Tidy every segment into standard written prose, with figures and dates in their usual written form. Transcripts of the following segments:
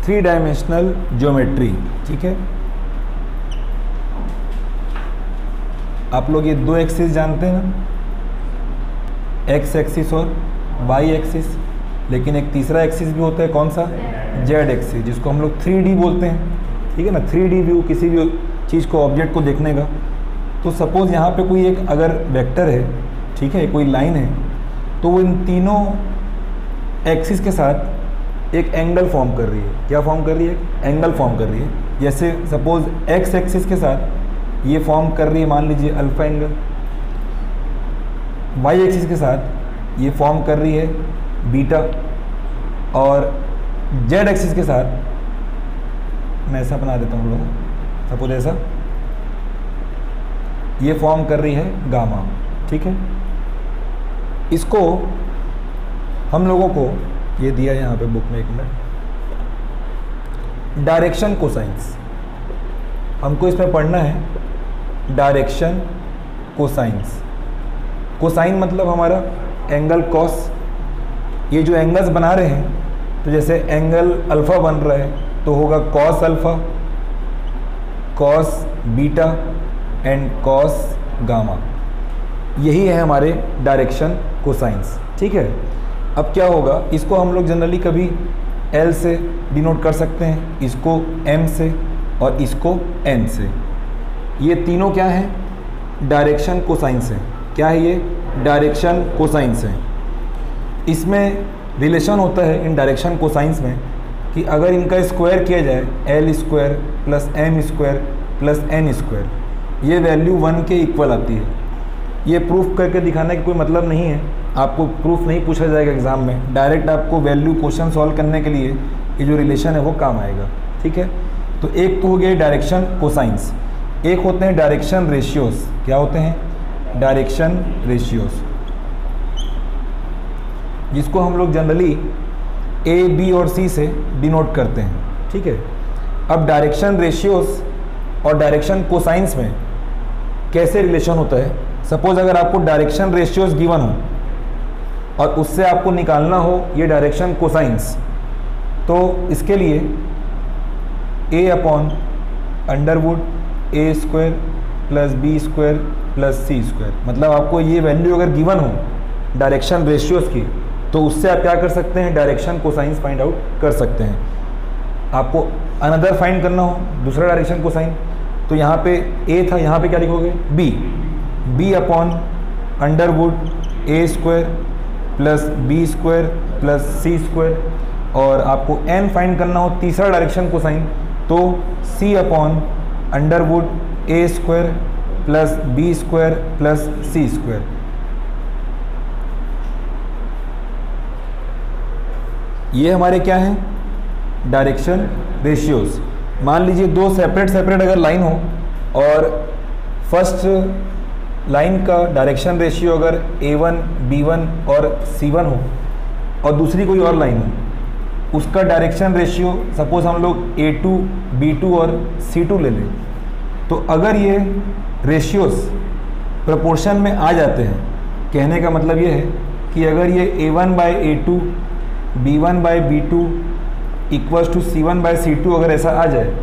3 dimensional geometry. ठीक है, आप लोग ये 2 एक्सिस जानते हैं ना, एक्स एक्सिस और वाई एक्सिस, लेकिन एक तीसरा एक्सिस भी होता है, कौन सा? जेड एक्सिस, जिसको हम लोग 3D बोलते हैं। ठीक है ना, 3D व्यू किसी भी चीज़ को, ऑब्जेक्ट को देखने का। तो सपोज़ यहाँ पे कोई एक अगर वेक्टर है, ठीक है, कोई लाइन है, तो वो इन तीनों एक्सिस के साथ एक एंगल फॉर्म कर रही है। क्या फॉर्म कर रही है? एंगल फॉर्म कर रही है। जैसे सपोज़ एक्स एक्सिस के साथ ये फॉर्म कर रही है, मान लीजिए अल्फा एंगल, वाई एक्सिस के साथ ये फॉर्म कर रही है बीटा, और जेड एक्सिस के साथ मैं ऐसा बना देता हूँ लोगों, सपोज ऐसा, ये फॉर्म कर रही है गामा। ठीक है, इसको हम लोगों को ये दिया है यहाँ पे बुक में, एक मिनट, डायरेक्शन कोसाइंस हमको इसमें पढ़ना है। डायरेक्शन कोसाइंस, कोसाइन मतलब हमारा एंगल कॉस। ये जो एंगल्स बना रहे हैं, तो जैसे एंगल अल्फ़ा बन रहा है तो होगा cos alpha, cos beta and cos gamma. यही है हमारे डायरेक्शन कोसाइंस। ठीक है, अब क्या होगा, इसको हम लोग जनरली कभी L से डिनोट कर सकते हैं, इसको M से, और इसको N से। ये तीनों क्या हैं? डायरेक्शन कोसाइंस हैं। क्या है ये? डायरेक्शन कोसाइंस हैं। इसमें रिलेशन होता है इन डायरेक्शन कोसाइंस में कि अगर इनका स्क्वायर किया जाए, L square plus M square plus N square, ये वैल्यू 1 के इक्वल आती है। ये प्रूफ करके दिखाने का कोई मतलब नहीं है, आपको प्रूफ नहीं पूछा जाएगा एग्जाम में, डायरेक्ट आपको वैल्यू क्वेश्चन सॉल्व करने के लिए ये जो रिलेशन है वो काम आएगा। ठीक है, तो एक तो हो गया डायरेक्शन कोसाइंस, एक होते हैं डायरेक्शन रेशियोज। क्या होते हैं? डायरेक्शन रेशियोज, जिसको हम लोग जनरली A, B और C से डिनोट करते हैं। ठीक है, अब डायरेक्शन रेशियोज और डायरेक्शन कोसाइंस में कैसे रिलेशन होता है? सपोज अगर आपको डायरेक्शन रेशियोज गिवन हो और उससे आपको निकालना हो ये डायरेक्शन कोसाइंस, तो इसके लिए A upon Underwood A square plus B square plus C square, मतलब आपको ये वैल्यू अगर गिवन हो डायरेक्शन रेशियोज की, तो उससे आप क्या कर सकते हैं? डायरेक्शन कोसाइंस फाइंड आउट कर सकते हैं। आपको अनदर फाइंड करना हो दूसरा डायरेक्शन कोसाइन, तो यहाँ पे A था, यहाँ पे क्या लिखोगे? B upon Underwood A square plus B square plus C square, और आपको N फाइंड करना हो तीसरा डायरेक्शन कोसाइन, तो C upon Underwood A square plus B square plus C square. ये हमारे क्या हैं? Direction ratios. मान लीजिए दो सेपरेट अगर लाइन हो, और फर्स्ट लाइन का डायरेक्शन रेशियो अगर A1, B1 और C1 हो, और दूसरी कोई और लाइन हो, उसका डायरेक्शन रेशियो सपोज हम लोग A2, B2 और C2 ले लें, तो अगर ये रेशियोज प्रोपोर्शन में आ जाते हैं, कहने का मतलब ये है कि अगर ये A1 by A2, B1 by B2 equals to C1 by C2 अगर ऐसा आ जाए,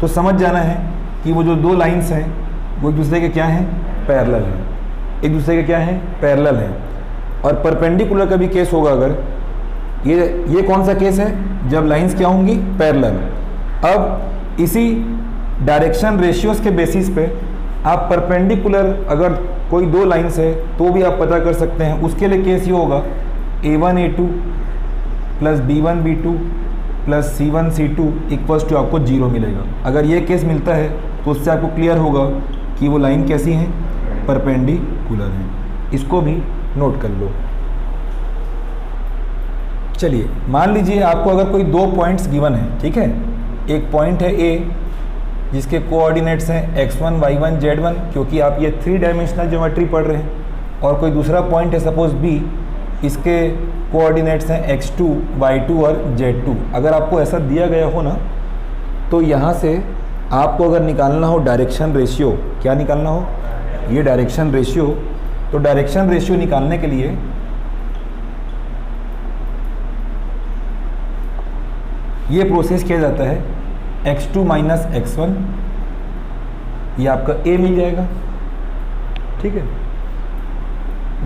तो समझ जाना है कि वो जो दो लाइंस हैं वो एक दूसरे के क्या हैं? पैरेलल हैं। एक दूसरे के क्या हैं? पैरेलल हैं। और परपेंडिकुलर का भी केस होगा अगर, ये कौन सा केस है? जब लाइंस क्या होंगी? पैरेलल। अब इसी डायरेक्शन रेशियोज के बेसिस पे आप परपेंडिकुलर अगर कोई दो लाइंस है तो भी आप पता कर सकते हैं। उसके लिए केस ये होगा A1 A2 plus B1 B2 plus C1 C2 equals to आपको 0 मिलेगा। अगर ये केस मिलता है तो उससे आपको क्लियर होगा कि वो लाइन कैसी हैं? परपेंडिकुलर हैं। इसको भी नोट कर लो। चलिए मान लीजिए आपको अगर कोई दो पॉइंट्स गिवन है, ठीक है, एक पॉइंट है A जिसके कोऑर्डिनेट्स हैं x1 y1 z1, क्योंकि आप ये 3 डायमेंशनल ज्योमेट्री पढ़ रहे हैं, और कोई दूसरा पॉइंट है सपोज B, इसके कोऑर्डिनेट्स हैं x2 y2 और z2। अगर आपको ऐसा दिया गया हो ना, तो यहाँ से आपको अगर निकालना हो डायरेक्शन रेशियो, क्या निकालना हो? ये डायरेक्शन रेशियो। तो डायरेक्शन रेशियो निकालने के लिए ये प्रोसेस किया जाता है x2 माइनस x1, ये आपका a मिल जाएगा, ठीक है।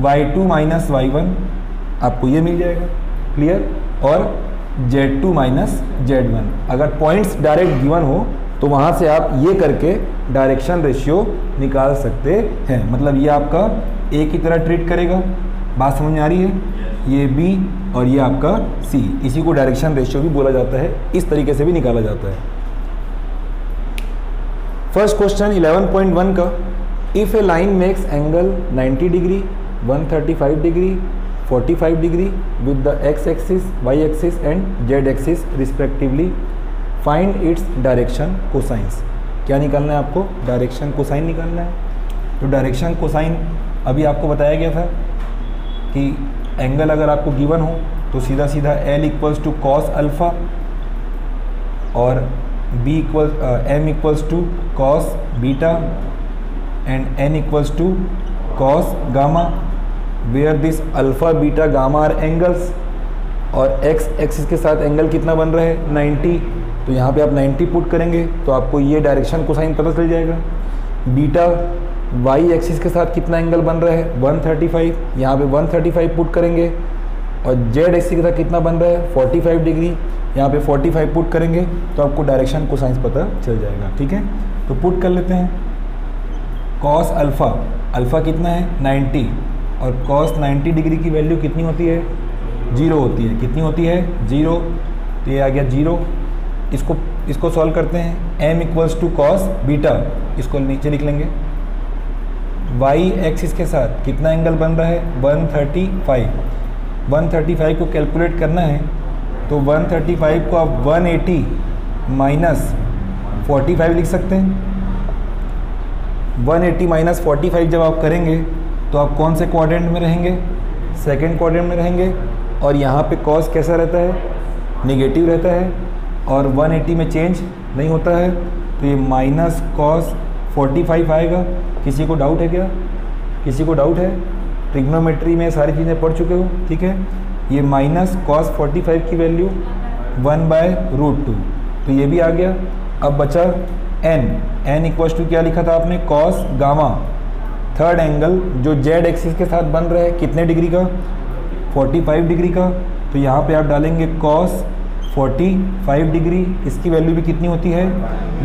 y2 माइनस y1 आपको ये मिल जाएगा, क्लियर। और z2 माइनस z1, अगर पॉइंट्स डायरेक्ट गिवन हो तो वहाँ से आप ये करके डायरेक्शन रेशियो निकाल सकते हैं। मतलब ये आपका a की तरह ट्रीट करेगा, बात समझ में आ रही है। ये b और ये आपका c, इसी को डायरेक्शन रेशियो भी बोला जाता है, इस तरीके से भी निकाला जाता है। फर्स्ट क्वेश्चन 11.1 का, if a line makes angle 90 degree 135 degree 45 degree with the x axis, y axis and z axis respectively, find its direction cosines. क्या निकालना है आपको? डायरेक्शन कोसाइन निकालना है। तो डायरेक्शन कोसाइन अभी आपको बताया गया था कि एंगल अगर आपको गिवन हो तो सीधा सीधा L equals to cos alpha और M equals to cos beta and N equals to cos gamma, where this alpha beta gamma are angles. और x एक्सिस के साथ एंगल कितना बन रहा है? 90। तो यहाँ पे आप 90 पुट करेंगे तो आपको ये डायरेक्शन कोसाइन पता चल जाएगा। बीटा y एक्सिस के साथ कितना एंगल बन रहा है? 135, यहाँ पे 135 पुट करेंगे। और z एक्सिस के साथ कितना बन रहा है? 45 डिग्री, यहाँ पे 45 पुट करेंगे तो आपको डायरेक्शन कोसाइंस पता चल जाएगा, ठीक है। तो पुट कर लेते हैं। कॉस अल्फ़ा, अल्फ़ा कितना है? 90, और कॉस 90 डिग्री की वैल्यू कितनी होती है? 0 होती है। कितनी होती है? 0। तो ये आ गया 0। इसको सॉल्व करते हैं। m equals to cos beta, इसको नीचे लिख लेंगे। y एक्सिस के साथ कितना एंगल बन रहा है? 135। 135 को कैलकुलेट करना है तो 135 को आप 180 माइनस 45 लिख सकते हैं। 180 माइनस 45 जब आप करेंगे तो आप कौन से क्वाड्रेंट में रहेंगे? सेकंड क्वाड्रेंट में रहेंगे। और यहाँ पे कॉस कैसा रहता है? नेगेटिव रहता है, और 180 में चेंज नहीं होता है, तो ये माइनस कॉस 45 आएगा। किसी को डाउट है क्या? किसी को डाउट है? ट्रिग्नोमेट्री में सारी चीज़ें पढ़ चुके हो, ठीक है। ये माइनस कॉस 45 की वैल्यू 1/√2, तो ये भी आ गया। अब बचा n इक्वल्स टू क्या लिखा था आपने? कॉस गामा, थर्ड एंगल जो z एक्सिस के साथ बन रहा है कितने डिग्री का? 45 डिग्री का। तो यहाँ पे आप डालेंगे कॉस 45 डिग्री, इसकी वैल्यू भी कितनी होती है?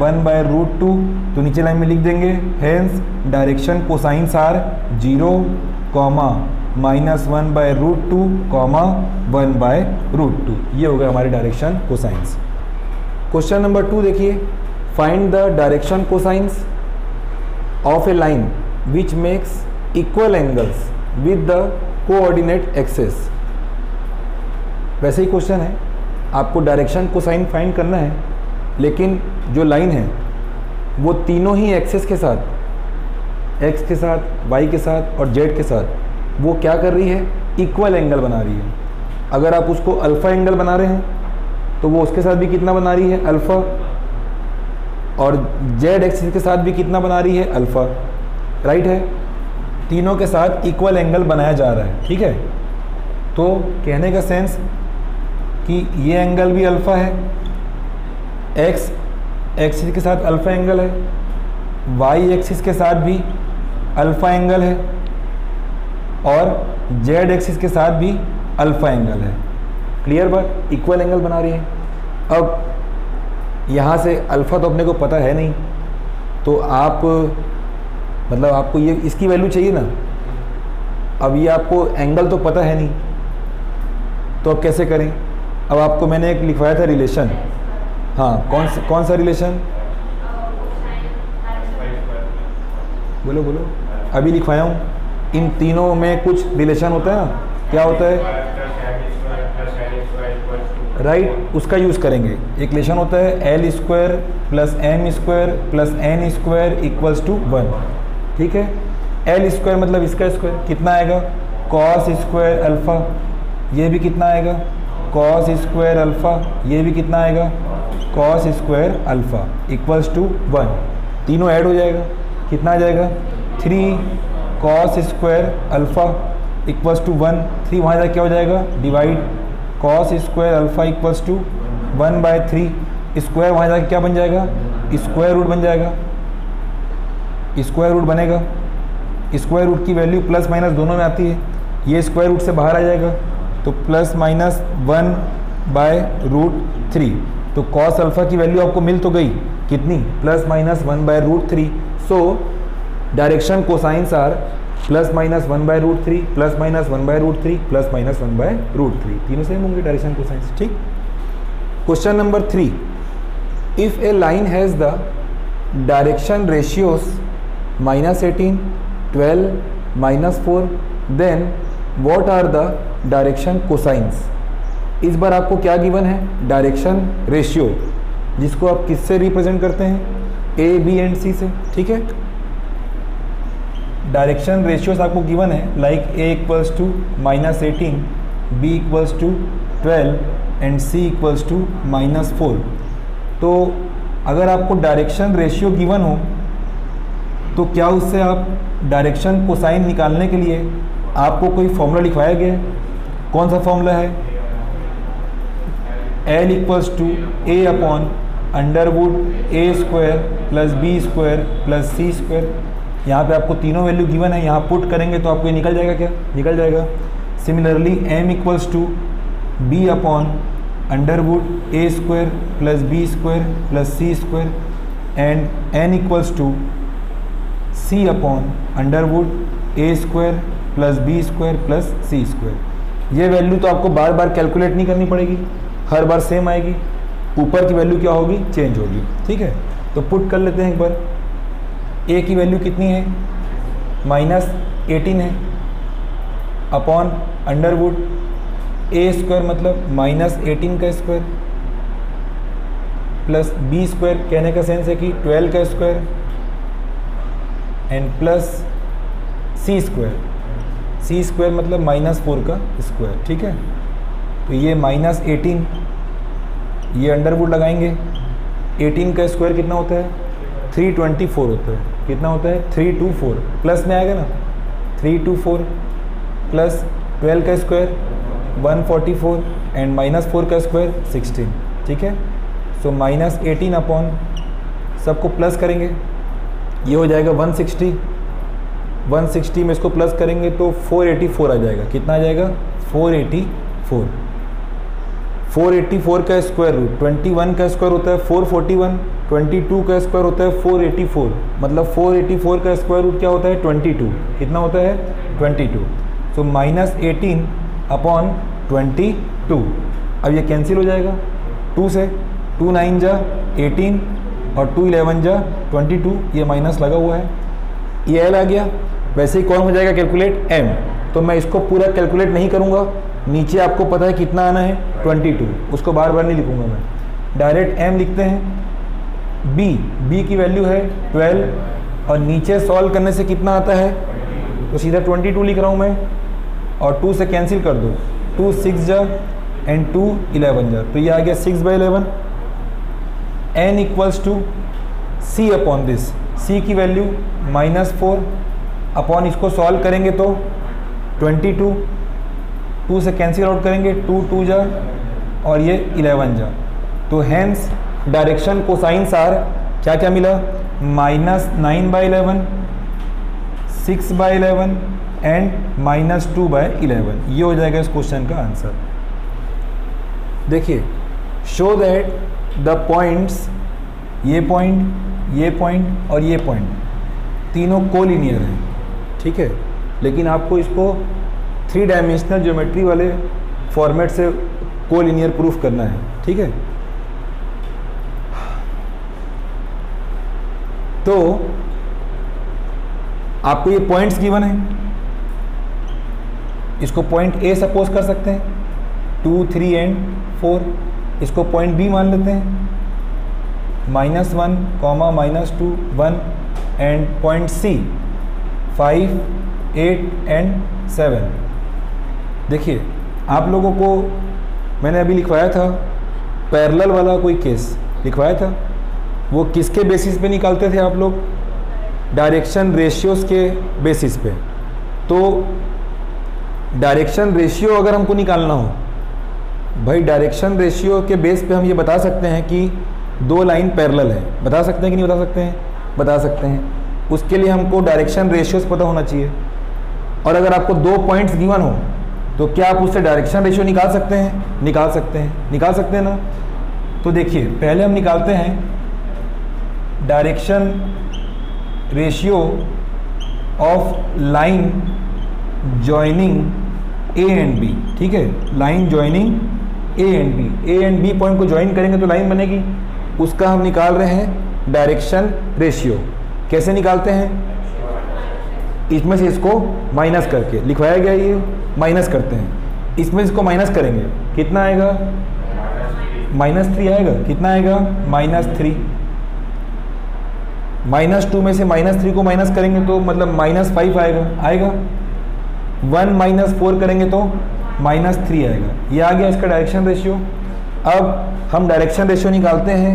1/√2। तो नीचे लाइन में लिख देंगे हेंस डायरेक्शन कोसाइंस आर 0, -1/√2, 1/√2। ये हो गया हमारे डायरेक्शन कोसाइंस। क्वेश्चन नंबर 2 देखिए, find the direction cosines of A line which makes equal angles with the coordinate axis. वैसे ही क्वेश्चन है, आपको डायरेक्शन कोसाइन फाइंड करना है, लेकिन जो लाइन है वो तीनों ही एक्सिस के साथ, x के साथ, y के साथ और z के साथ वो क्या कर रही है? इक्वल एंगल बना रही है। अगर आप उसको अल्फ़ा एंगल बना रहे हैं तो वो उसके साथ भी कितना बना रही है? अल्फ़ा। और z एक्सिस के साथ भी कितना बना रही है? अल्फ़ा, राइट है। तीनों के साथ इक्वल एंगल बनाया जा रहा है, ठीक है। तो कहने का सेंस कि ये एंगल भी अल्फ़ा है, x एक्सिस के साथ अल्फ़ा एंगल है, y एक्सिस के साथ भी अल्फ़ा एंगल है, और z एक्सिस के साथ भी अल्फ़ा एंगल है। क्लियर बात? इक्वल एंगल बना रही है। अब यहाँ से अल्फ़ा तो अपने को पता है नहीं, तो आप मतलब आपको ये इसकी वैल्यू चाहिए ना। अब ये आपको एंगल तो पता है नहीं, तो अब कैसे करें? अब आपको मैंने एक लिखवाया था रिलेशन। हाँ, कौन सा रिलेशन? बोलो बोलो। अभी लिखवाया हूँ। इन तीनों में कुछ रिलेशन होता है ना, क्या होता है? राइट, उसका यूज़ करेंगे। एक रिलेशन होता है L² + M² + N² equals to 1, ठीक है। L² मतलब इसका स्क्वायर, कितना आएगा? cos square alpha. ये भी कितना आएगा? cos square alpha. ये भी कितना आएगा? cos square alpha equals to 1। तीनों ऐड हो जाएगा, कितना आ जाएगा? 3 cos square alpha equals to 1। 3 वहाँ जाकर क्या हो जाएगा? Divide cos square alpha equals to 1/3, square वहाँ जाके क्या बन जाएगा, स्क्वायर रूट बन जाएगा, स्क्वायर रूट बनेगा। स्क्वायर रूट की वैल्यू प्लस माइनस दोनों में आती है, ये स्क्वायर रूट से बाहर आ जाएगा तो प्लस माइनस 1/√3। तो कॉस अल्फा की वैल्यू आपको मिल तो गई कितनी, plus minus 1/√3। So direction cosines are plus minus 1/√3, plus minus 1/√3, plus minus 1/√3, तीनों सेम होंगे डायरेक्शन कोसाइंस। ठीक। Question number 3, if a line has the direction ratios -18, 12, -4, then what are the direction cosines. इस बार आपको क्या गिवन है, direction ratio, जिसको आप किससे रिप्रेजेंट करते हैं, ए, बी एंड सी से। ठीक है, डायरेक्शन रेशियोज आपको गिवन है, like A equals to -18, B equals to 12 and C equals to -4। तो अगर आपको डायरेक्शन रेशियो गिवन हो तो क्या उससे आप डायरेक्शन कोसाइन निकालने के लिए आपको कोई फॉर्मूला लिखवाया गया है। कौन सा फॉर्मूला है, L equals to A upon √a² plus b² plus c²। यहाँ पे आपको तीनों वैल्यू गिवन है, यहाँ पुट करेंगे तो आपको ये निकल जाएगा, क्या निकल जाएगा। Similarly m equals to b upon √a² plus b² plus c² and n equals to c upon √a² plus b² plus c²। ये वैल्यू तो आपको बार बार कैलकुलेट नहीं करनी पड़ेगी, हर बार सेम आएगी, ऊपर की वैल्यू क्या होगी, चेंज होगी। ठीक है, तो पुट कर लेते हैं एक बार। a की वैल्यू कितनी है, -18 है, अपॉन √a² मतलब -18 का स्क्वायर, प्लस b² कहने का सेंस है कि 12 का स्क्वायर एंड प्लस c² मतलब -4 का स्क्वायर। ठीक है, तो ये -18, ये अंडरवुड लगाएंगे, 18 का स्क्वायर कितना होता है, 324 होता है। कितना होता है, 324, प्लस में आएगा ना, 324 प्लस 12 का स्क्वायर 144 एंड -4 का स्क्वायर 16। ठीक है, सो -18 अपॉन सबको प्लस करेंगे, ये हो जाएगा 160, 160 में इसको प्लस करेंगे तो 484 आ जाएगा। कितना आ जाएगा, 484। 484 का स्क्वायर रूट 21 का स्क्वायर होता है 441, 22 का स्क्वायर होता है 484, मतलब 484 का स्क्वायर रूट क्या होता है, 22। कितना होता है, 22। सो -18 अपॉन 22। अब ये कैंसिल हो जाएगा 2 से, 2 9 जा 18 और 2 11 जा 22, ये माइनस लगा हुआ है, ये एल आ गया। वैसे ही कौन हो जाएगा कैलकुलेट, एम। तो मैं इसको पूरा कैलकुलेट नहीं करूँगा, नीचे आपको पता है कितना आना है, 22, उसको बार बार नहीं लिखूँगा मैं, डायरेक्ट एम लिखते हैं। बी की वैल्यू है 12 और नीचे सॉल्व करने से कितना आता है, तो सीधा 22 लिख रहा हूँ मैं, और 2 से कैंसिल कर दो, 2 6 जा एंड 2 11 जा, तो ये आ गया 6/11। n equals to c upon this, c की वैल्यू -4 अपॉन इसको सॉल्व करेंगे तो 22, 2 से कैंसिल आउट करेंगे, 2 2 जा और ये 11 जा, तो हैंस डायरेक्शन कोसाइंस आर क्या क्या मिला, -9/11, 6/11 एंड -2/11। ये हो जाएगा इस क्वेश्चन का आंसर। देखिए, शो दैट द पॉइंट्स, ये पॉइंट और ये पॉइंट तीनों कोलिनियर हैं। ठीक है, लेकिन आपको इसको 3 डायमेंशनल ज्योमेट्री वाले फॉर्मेट से कोलिनियर प्रूफ करना है। ठीक है, तो आपको ये पॉइंट्स गिवन है, इसको पॉइंट ए सपोज कर सकते हैं, 2 3 एंड 4, इसको पॉइंट बी मान लेते हैं, -1, -2 1 एंड पॉइंट सी 5 8 एंड 7। देखिए, आप लोगों को मैंने अभी लिखवाया था पैरेलल वाला कोई केस लिखवाया था, वो किसके बेसिस पे निकालते थे आप लोग, डायरेक्शन रेशियोज के बेसिस पे। तो डायरेक्शन रेशियो अगर हमको निकालना हो भाई डायरेक्शन रेशियो के बेस पे हम ये बता सकते हैं कि दो लाइन पैरेलल है, बता सकते हैं कि नहीं बता सकते हैं? बता सकते हैं। उसके लिए हमको डायरेक्शन रेशियोज पता होना चाहिए, और अगर आपको दो पॉइंट्स गिवन हो तो क्या आप उससे डायरेक्शन रेशियो निकाल सकते हैं? निकाल सकते हैं, निकाल सकते हैं ना। तो देखिए पहले हम निकालते हैं direction ratio of line joining A and B, ठीक है, line joining A and B. A and B point को ज्वाइन करेंगे तो लाइन बनेगी, उसका हम निकाल रहे हैं डायरेक्शन रेशियो। कैसे निकालते हैं? इसमें से इसको माइनस करके लिखवाया गया, ये माइनस करते हैं, इसमें इसको माइनस करेंगे, कितना आएगा? -3 आएगा। कितना आएगा? -3। -2 में से -3 को माइनस करेंगे तो मतलब -5 आएगा। आएगा 1 - 4 करेंगे तो -3 आएगा। ये आ गया इसका डायरेक्शन रेशियो। अब हम डायरेक्शन रेशियो निकालते हैं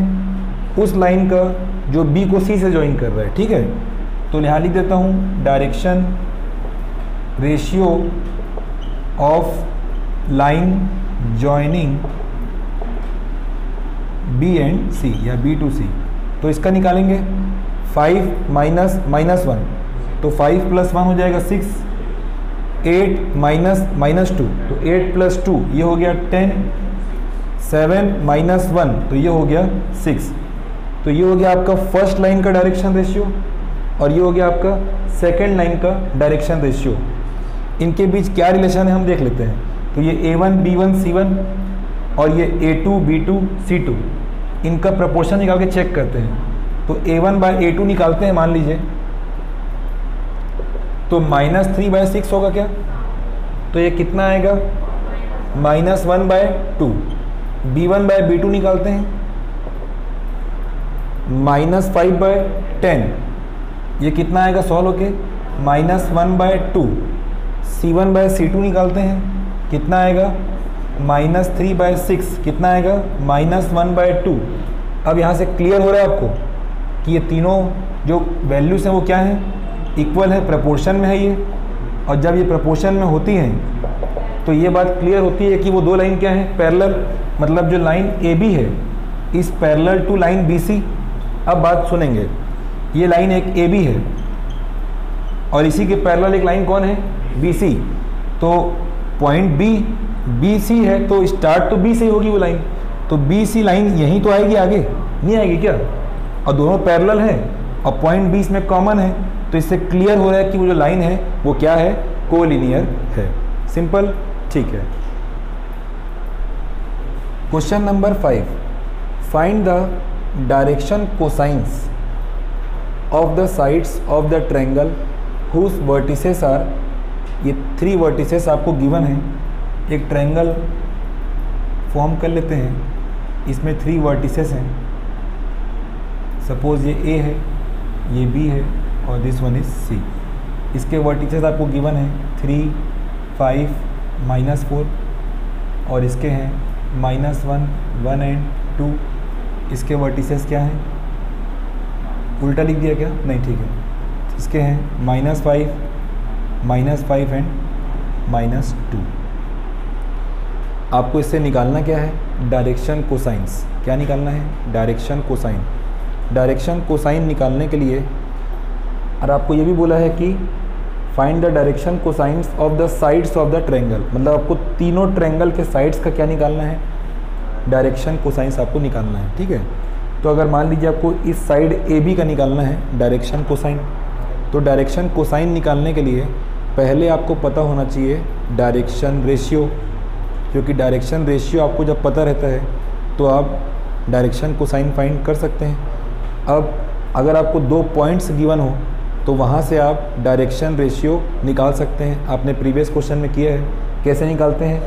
उस लाइन का जो बी को सी से ज्वाइन कर रहा है, ठीक है। तो यहाँ लिख देता हूँ direction ratio of line joining B and C या बी टू सी। तो इसका निकालेंगे 5 - -1, तो 5 + 1 हो जाएगा 6, 8 - -2 तो 8 + 2 ये हो गया 10, 7 - 1 तो ये हो गया 6। तो ये हो गया आपका फर्स्ट लाइन का डायरेक्शन रेशियो, और ये हो गया आपका सेकेंड लाइन का डायरेक्शन रेशियो। इनके बीच क्या रिलेशन है हम देख लेते हैं। तो ये A1 B1 C1 और ये A2 B2 C2, इनका प्रपोर्शन निकाल के चेक करते हैं। तो A1/A2 निकालते हैं, मान लीजिए, तो -3/6 होगा क्या? तो ये कितना आएगा? -1/2। B1/B2 निकालते हैं, -5/10, ये कितना आएगा सॉल्व होके? -1/2। C1/C2 निकालते हैं, कितना आएगा? -3/6, कितना आएगा? -1/2। अब यहाँ से क्लियर हो रहा है आपको कि ये तीनों जो वैल्यूज़ हैं वो क्या हैं? इक्वल है, प्रपोर्शन में है ये। और जब ये प्रपोर्शन में होती हैं तो ये बात क्लियर होती है कि वो दो लाइन क्या है? पैरेलल। मतलब जो लाइन ए बी है इस parallel to line B C. अब बात सुनेंगे, ये लाइन एक ए बी है और इसी के पैरेलल एक लाइन कौन है? B C. तो पॉइंट बी सी है, तो स्टार्ट तो बी से ही होगी वो लाइन, तो बी सी लाइन यहीं तो आएगी, आगे नहीं आएगी क्या? और दोनों पैरेलल हैं और पॉइंट बी इसमें कॉमन है, तो इससे क्लियर हो रहा है कि वो जो लाइन है वो क्या है? कोलिनियर है। सिंपल, ठीक है। Question number 5, find the direction cosines of the sides of the triangle whose vertices are. ये 3 वर्टिसेस आपको गिवन है। एक ट्रायंगल फॉर्म कर लेते हैं, इसमें 3 वर्टिसेस हैं। सपोज ये ए है, ये बी है और दिस वन इज सी। इसके वर्टिसेस आपको गिवन है 3, 5, -4 और इसके हैं -1, 1 एंड 2। इसके वर्टिसेस क्या हैं? उल्टा लिख दिया क्या? नहीं, ठीक है। इसके हैं -5, -5 एंड -2। आपको इससे निकालना क्या है? Direction cosines. क्या निकालना है? Direction cosine. डायरेक्शन कोसाइन निकालने के लिए और आपको ये भी बोला है कि find the direction cosines of the sides of the triangle. मतलब आपको तीनों ट्रायंगल के साइड्स का क्या निकालना है? डायरेक्शन कोसाइंस आपको निकालना है, ठीक है। तो अगर मान लीजिए आपको इस साइड ए बी का निकालना है डायरेक्शन कोसाइन, तो डायरेक्शन कोसाइन निकालने के लिए पहले आपको पता होना चाहिए डायरेक्शन रेशियो, क्योंकि डायरेक्शन रेशियो आपको जब पता रहता है तो आप डायरेक्शन कोसाइन फाइंड कर सकते हैं। अब अगर आपको 2 पॉइंट्स गिवन हो तो वहाँ से आप डायरेक्शन रेशियो निकाल सकते हैं। आपने प्रीवियस क्वेश्चन में किया है। कैसे निकालते हैं?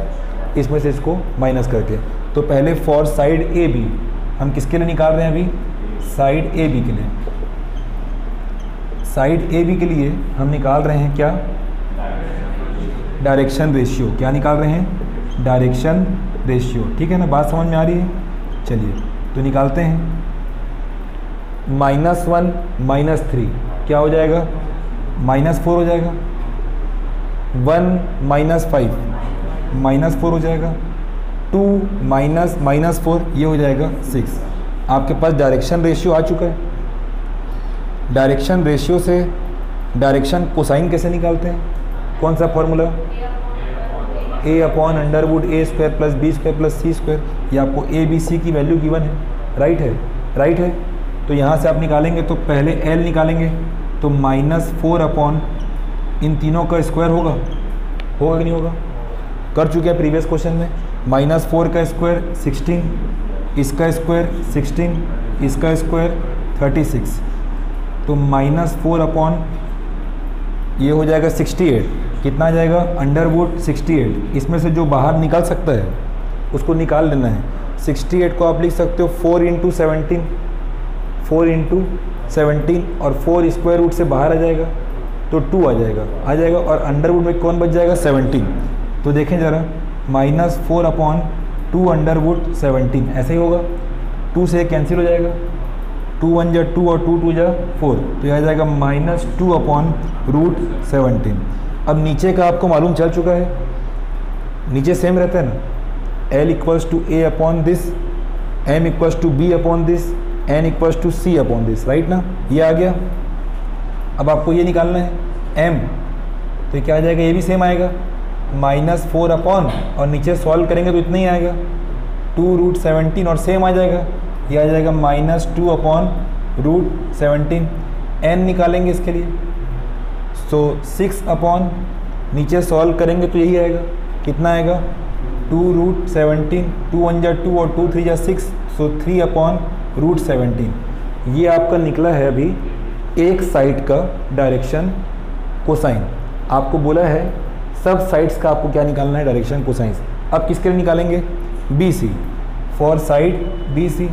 इसमें से इसको माइनस करके। तो पहले फॉर साइड ए बी, हम किसके लिए निकाल रहे हैं अभी? साइड ए बी के लिए। साइड ए बी के लिए हम निकाल रहे हैं क्या? Direction ratio. क्या निकाल रहे हैं? डायरेक्शन रेशियो, ठीक है ना। बात समझ में आ रही है? चलिए तो निकालते हैं। -1 -3 क्या हो जाएगा? -4 हो जाएगा। 1 - 5 -4 हो जाएगा। 2 माइनस -4 ये हो जाएगा 6। आपके पास डायरेक्शन रेशियो आ चुका है। डायरेक्शन रेशियो से डायरेक्शन कोसाइन कैसे निकालते हैं? कौन सा फॉर्मूला? a/√a² + b² + c²। ये आपको a b c की वैल्यू गिवन है, राइट है, राइट है। तो यहाँ से आप निकालेंगे तो पहले l निकालेंगे तो -4 इन तीनों का स्क्वायर होगा कि नहीं होगा? कर चुके हैं प्रीवियस क्वेश्चन में। -4 का स्क्वायर 16, इसका स्क्वायर 16, इसका स्क्वायर 36। तो -4 ये हो जाएगा 68। कितना आ जाएगा? √68। इसमें से जो बाहर निकल सकता है उसको निकाल लेना है। 68 को आप लिख सकते हो 4 × 17, 4 × 17 और 4 स्क्वायर रूट से बाहर आ जाएगा तो 2 आ जाएगा और अंडर रूट में कौन बच जाएगा? 17। तो देखें ज़रा, -4/2 √17 ऐसे ही होगा। 2 से कैंसिल हो जाएगा, 2 1 जा 2 और 2 2 जा 4, तो यह आ जाएगा -2/√17। अब नीचे का आपको मालूम चल चुका है, नीचे सेम रहता है ना, L = a/this, M = b/this, N = c/this, right ना? ये आ गया। अब आपको ये निकालना है M, तो क्या आ जाएगा? ये भी सेम आएगा, -4 और नीचे सॉल्व करेंगे तो इतना ही आएगा 2√17 और सेम आ जाएगा, ये आ जाएगा -2/√17। N निकालेंगे इसके लिए, सो 6 नीचे सॉल्व करेंगे तो यही आएगा। कितना आएगा? 2√17, 2 1 जा 2 और 2 3 जा 6, सो 3/√17। ये आपका निकला है अभी एक साइड का डायरेक्शन कोसाइन। आपको बोला है सब साइड्स का आपको क्या निकालना है? Direction cosine. अब किसके लिए निकालेंगे? BC, for side BC।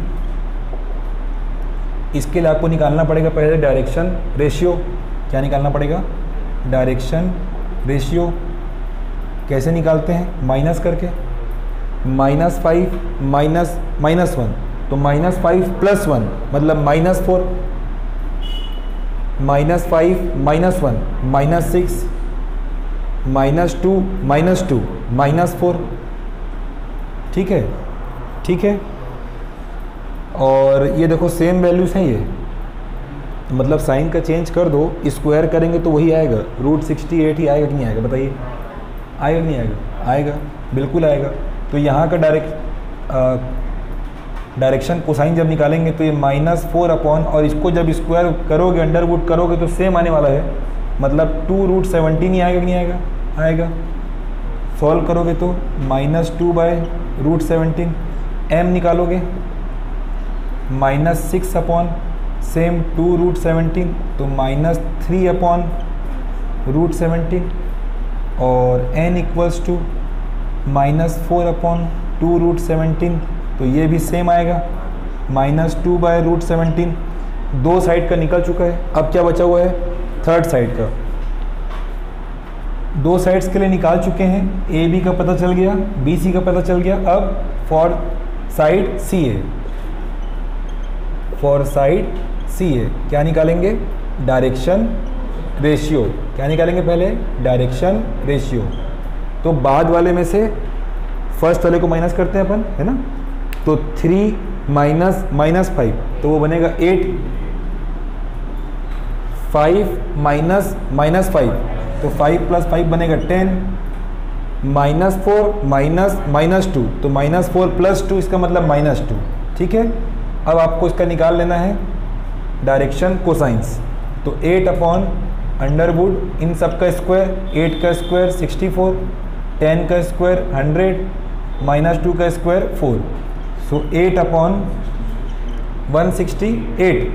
इसके लिए आपको निकालना पड़ेगा पहले डायरेक्शन रेशियो। क्या निकालना पड़ेगा? Direction ratio. कैसे निकालते हैं? माइनस करके, -5 -1, तो -5 + 1 मतलब -4, -5 -1 -6, -2 -4। ठीक है, ठीक है। और ये देखो सेम वैल्यूज़ हैं ये, मतलब साइन का चेंज कर दो, स्क्वायर करेंगे तो वही आएगा, √68 ही आएगा कि नहीं आएगा? बताइए, आएगा कि नहीं आएगा? आएगा, बिल्कुल आएगा। तो यहाँ का डायरेक्शन कोसाइन जब निकालेंगे तो ये -4 और इसको जब स्क्वायर करोगे, अंडर रूट करोगे तो सेम आने वाला है, मतलब 2√17 ही आएगा कि नहीं आएगा? आएगा। सॉल्व करोगे तो -2/√17। M निकालोगे -6 सेम 2√17 तो -3/√17 और N = -4/2√17 तो ये भी सेम आएगा, -2/√17। दो साइड का निकल चुका है। अब क्या बचा हुआ है? थर्ड साइड का। दो साइड्स के लिए निकाल चुके हैं, AB का पता चल गया, BC का पता चल गया। अब for side CA, for side CA क्या निकालेंगे? Direction ratio. क्या निकालेंगे पहले? Direction ratio. तो बाद वाले में से फर्स्ट वाले को माइनस करते हैं अपन, है ना? तो 3 -5 तो वो बनेगा 8, 5 -5 तो 5 + 5 बनेगा 10, -4 -2 तो -4 + 2 इसका मतलब -2। ठीक है। अब आपको इसका निकाल लेना है डायरेक्शन कोसाइंस। तो 8/√, इन सब का स्क्वायर, 8 का स्क्वायर 64, 10 का स्क्वायर 100, -2 का स्क्वायर 4, सो 8/168।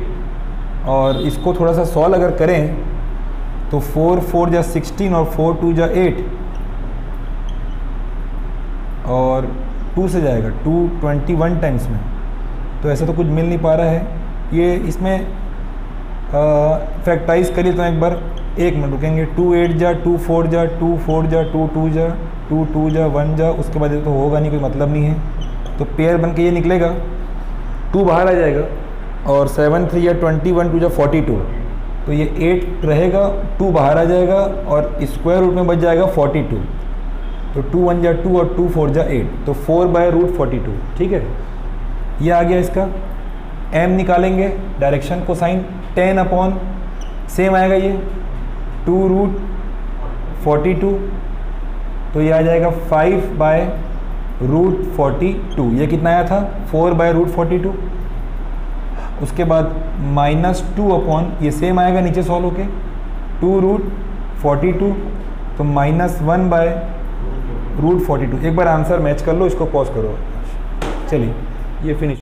और इसको थोड़ा सा सॉल्व अगर करें तो 4 4 जा 16 और 4 2 जा 8 और 2 से जाएगा 221 टाइम्स में, तो ऐसा तो कुछ मिल नहीं पा रहा है। ये इसमें फैक्टराइज करिए तो एक बार, 1 मिनट रुकेंगे। 2 8 जा 2 4 जा 2 4 जा 2 2 जा 2 2 जा 1 जा, उसके बाद ये तो होगा नहीं, कोई मतलब नहीं है। तो पेयर बन के ये निकलेगा, 2 बाहर आ जाएगा और 7 3 या 21 2 जा 42, तो ये 8 रहेगा, 2 बाहर आ जाएगा और स्क्वायर रूट में बच जाएगा 42। तो 2 1 जा 2 और 2 4 जा 8, तो 4/√42, ठीक है। ये आ गया इसका। m निकालेंगे, डायरेक्शन को साइन 10 अपॉन सेम आएगा ये 2√42, तो ये आ जाएगा 5/√42। ये कितना आया था 4/√42। उसके बाद -2 अपॉन ये सेम आएगा नीचे सॉल्व होके 2√42, तो -1/√42। एक बार आंसर मैच कर लो, इसको पॉज करो। चलिए ये फिनिश।